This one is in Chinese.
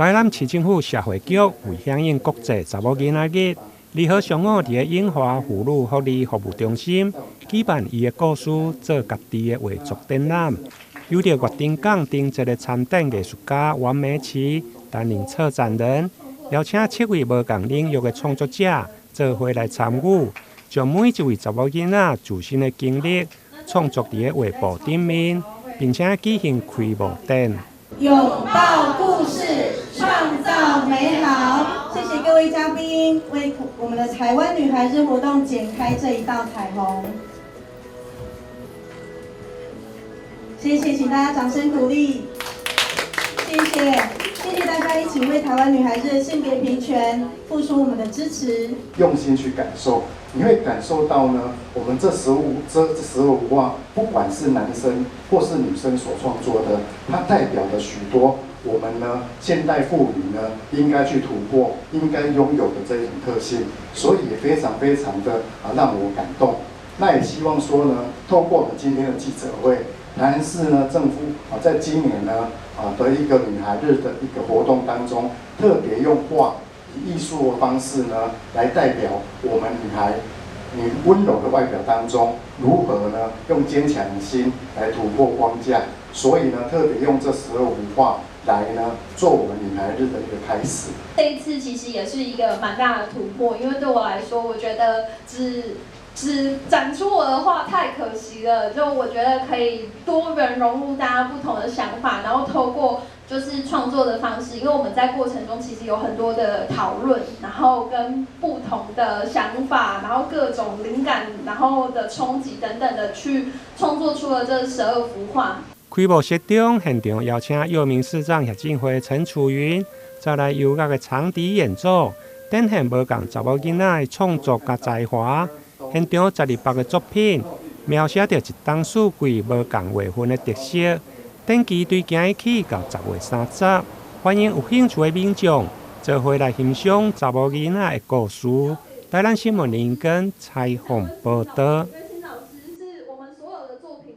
台南市政府社会局为响应国际查某囡仔日，2号上午伫永华妇女福利服务中心举办伊的故事做家己的画作展览，由着月丁港顶一个参展艺术家王美琪担任策展人，邀请7位无同领域的创作者做伙来参与，将每一位查某囡仔自身的经历创作伫个画布顶面，并且举行开幕展。拥抱故事，创造美好。谢谢各位嘉宾为我们的台湾女孩日活动剪开这一道彩虹。谢谢，请大家掌声鼓励。谢谢，谢谢大家一起为台湾女孩日性别平权付出我们的支持。用心去感受，你会感受到呢，我们这15画，不管是男生或是女生所创作的，它代表了许多我们呢现代妇女呢应该去突破、应该拥有的这一种特性，所以也非常的让我感动。那也希望说呢，透过我们今天的记者会，台南市呢政府在今年呢的一个女孩日的一个活动当中，特别用画以艺术的方式呢来代表我们女温柔的外表当中，如何呢用坚强的心来突破框架。所以呢，特别用这12幅画来呢做我们女孩日的一个开始。这一次其实也是一个蛮大的突破，因为对我来说，我觉得只展出我的画太可惜了。就我觉得可以多元融入大家不同的想法，然后透过就是创作的方式，因为我们在过程中其实有很多的讨论，然后跟不同的想法，然后各种灵感，然后的冲击等等的去创作出了这12幅画。开幕式中，现场邀请药明市长协进会陈楚云，再来优雅的长笛演奏，展现无同查某囡仔的创作甲才华。现场12个作品，描写着一档四季无同月份的特色。展期对今日起到10月30，欢迎有兴趣的民众做伙来欣赏查某囡仔的故事。台南新闻林根采访报道。